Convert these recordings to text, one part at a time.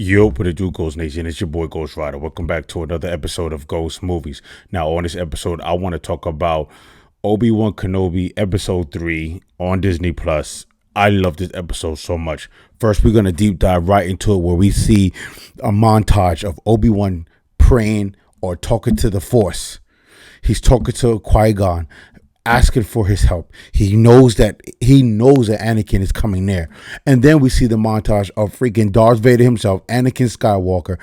Yo, what it do, Ghost Nation? It's your boy Ghost Rider. Welcome back to another episode of Ghost Movies. Now, on this episode, I want to talk about Obi-Wan Kenobi Episode 3 on Disney Plus. I love this episode so much. First, we're going to deep dive right into it where we see a montage of Obi-Wan praying or talking to the Force. He's talking to Qui-Gon, asking for his help. He knows that Anakin is coming near. And then we see the montage of freaking Darth Vader himself, Anakin Skywalker,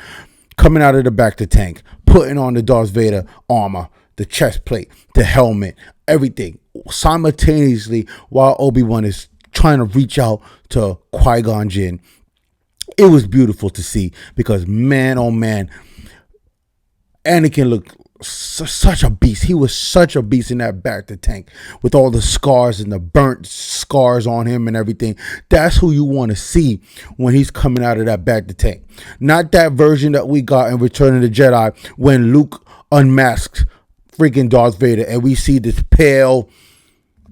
coming out of the back of the tank, putting on the Darth Vader armor, the chest plate, the helmet, everything, simultaneously while Obi-Wan is trying to reach out to Qui-Gon Jinn. It was beautiful to see because, man, oh man, Anakin looked such a beast. He was such a beast in that back to tank with all the scars and the burnt scars on him and everything. That's who you want to see when he's coming out of that back to tank. Not that version that we got in Return of the Jedi when Luke unmasks freaking Darth Vader and we see this pale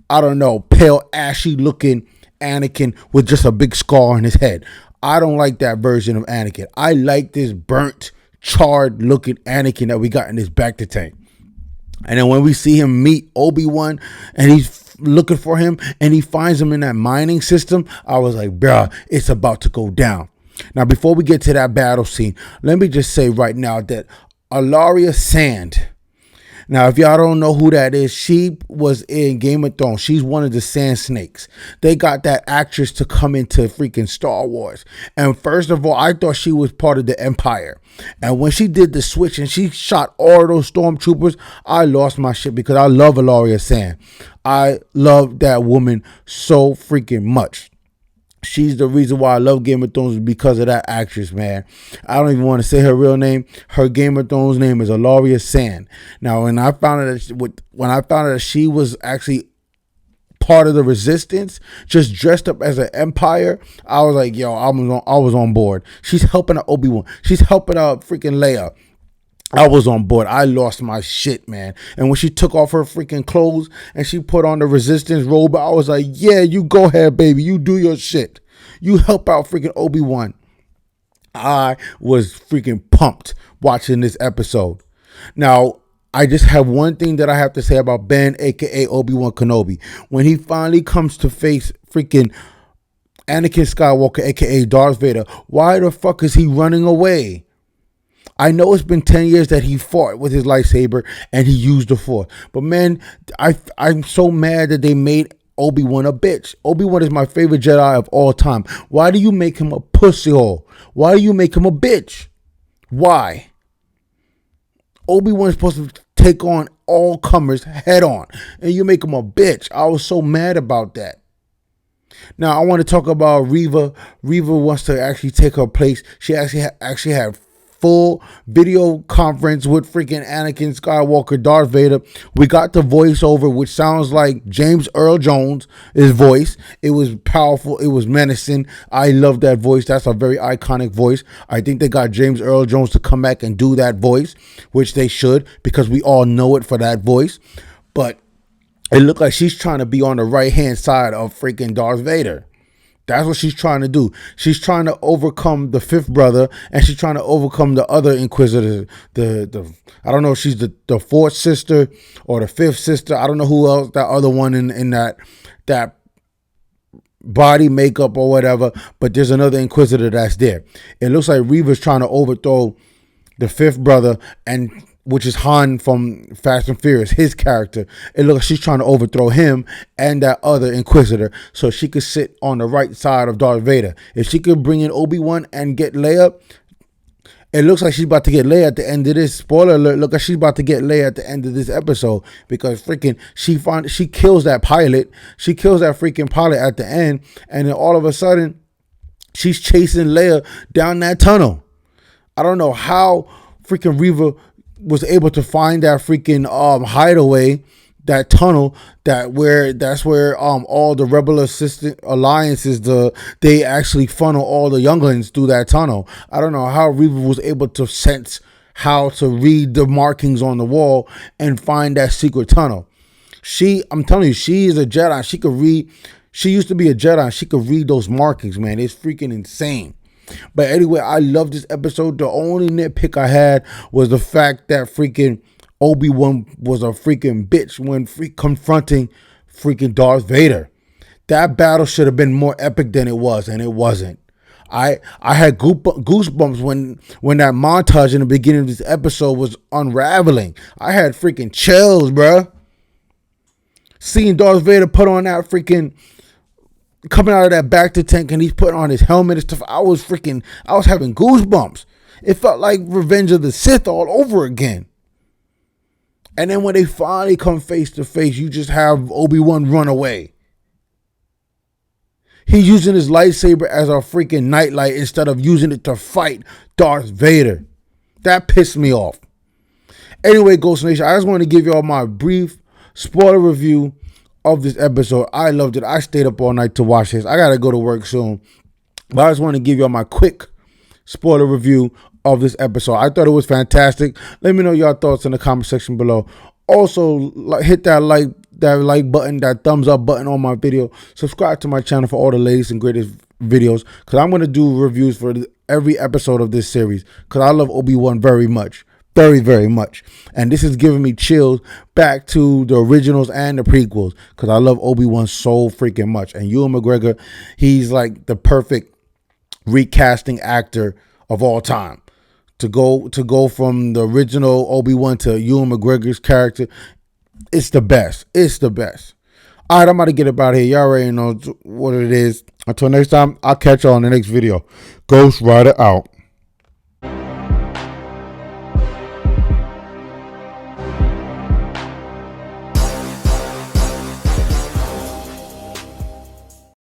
ashy looking Anakin with just a big scar on his head. I don't like that version of Anakin. I like this burnt, charred looking Anakin that we got in this back to tank. And then when we see him meet Obi-Wan and he's looking for him and he finds him in that mining system, I was like, bruh, it's about to go down. Now, before we get to that battle scene, let me just say right now that Alaria Sand, now, if y'all don't know who that is, she was in Game of Thrones. She's one of the Sand Snakes. They got that actress to come into freaking Star Wars. And first of all, I thought she was part of the Empire. And when she did the switch and she shot all those stormtroopers, I lost my shit because I love Alaria Sand. I love that woman so freaking much. She's the reason why I love Game of Thrones because of that actress, man. I don't even want to say her real name. Her Game of Thrones name is Alaria Sand. Now, when I found out that she was actually part of the Resistance, just dressed up as an Empire, I was like, yo, I was on board. She's helping out Obi-Wan. She's helping out freaking Leia. I was on board. I lost my shit, man. And when she took off her freaking clothes and she put on the Resistance robe, I was like, yeah, you go ahead, baby. You do your shit. You help out freaking Obi-Wan. I was freaking pumped watching this episode. Now, I just have one thing that I have to say about Ben, a.k.a. Obi-Wan Kenobi. When he finally comes to face freaking Anakin Skywalker, a.k.a. Darth Vader, why the fuck is he running away? I know it's been 10 years that he fought with his lightsaber and he used the Force. But man, I'm so mad that they made Obi-Wan a bitch. Obi-Wan is my favorite Jedi of all time. Why do you make him a pussy hole? Why do you make him a bitch? Why? Obi-Wan is supposed to take on all comers head on. And you make him a bitch. I was so mad about that. Now, I want to talk about Reva. Reva wants to actually take her place. She actually had full video conference with freaking Anakin Skywalker, Darth Vader. We got the voiceover, which sounds like James Earl Jones' voice. It was powerful. It was menacing. I love that voice. That's a very iconic voice. I think they got James Earl Jones to come back and do that voice, which they should, because we all know it for that voice. But it looked like she's trying to be on the right-hand side of freaking Darth Vader. That's what she's trying to do. She's trying to overcome the fifth brother, and she's trying to overcome the other Inquisitor. I don't know if she's the fourth sister or the fifth sister. I don't know who else that other one in that body makeup or whatever. But there's another Inquisitor that's there. It looks like Reva's trying to overthrow the fifth brother, and which is Han from Fast and Furious, his character. It looks like she's trying to overthrow him and that other Inquisitor so she could sit on the right side of Darth Vader. If she could bring in Obi-Wan and get Leia, it looks like she's about to get Leia at the end of this. Spoiler alert, look like she's about to get Leia at the end of this episode because freaking she kills that pilot. She kills that freaking pilot at the end, and then all of a sudden, she's chasing Leia down that tunnel. I don't know how freaking Reva was able to find that freaking hideaway, that tunnel, that's where all the rebel assistant alliances, they actually funnel all the younglings through that tunnel. I don't know how Reva was able to sense how to read the markings on the wall and find that secret tunnel. I'm telling you, she is a Jedi. She could read. She used to be a Jedi. She could read those markings, man. It's freaking insane. But anyway, I love this episode. The only nitpick I had was the fact that freaking Obi-Wan was a freaking bitch when confronting freaking Darth Vader. That battle should have been more epic than it was, and it wasn't. I had goosebumps when that montage in the beginning of this episode was unraveling. I had freaking chills, bruh. Seeing Darth Vader put on that freaking, coming out of that back to tank, and he's putting on his helmet and stuff. I was having goosebumps. It felt like Revenge of the Sith all over again. And then when they finally come face to face, you just have Obi-Wan run away. He's using his lightsaber as a freaking nightlight instead of using it to fight Darth Vader. That pissed me off. Anyway, Ghost Nation, I just want to give y'all my brief spoiler review of this episode. I loved it. I stayed up all night to watch this. I got to go to work soon. But I just want to give y'all my quick spoiler review of this episode. I thought it was fantastic. Let me know your thoughts in the comment section below. Also, hit that like button, that thumbs up button on my video. Subscribe to my channel for all the latest and greatest videos, because I'm going to do reviews for every episode of this series, because I love Obi-Wan very much. Very, very much. And this is giving me chills back to the originals and the prequels, because I love Obi-Wan so freaking much. And Ewan McGregor, he's like the perfect recasting actor of all time. To go from the original Obi-Wan to Ewan McGregor's character, it's the best. It's the best. All right, I'm about to get up out of here. Y'all already know what it is. Until next time, I'll catch y'all on the next video. Ghost Rider out.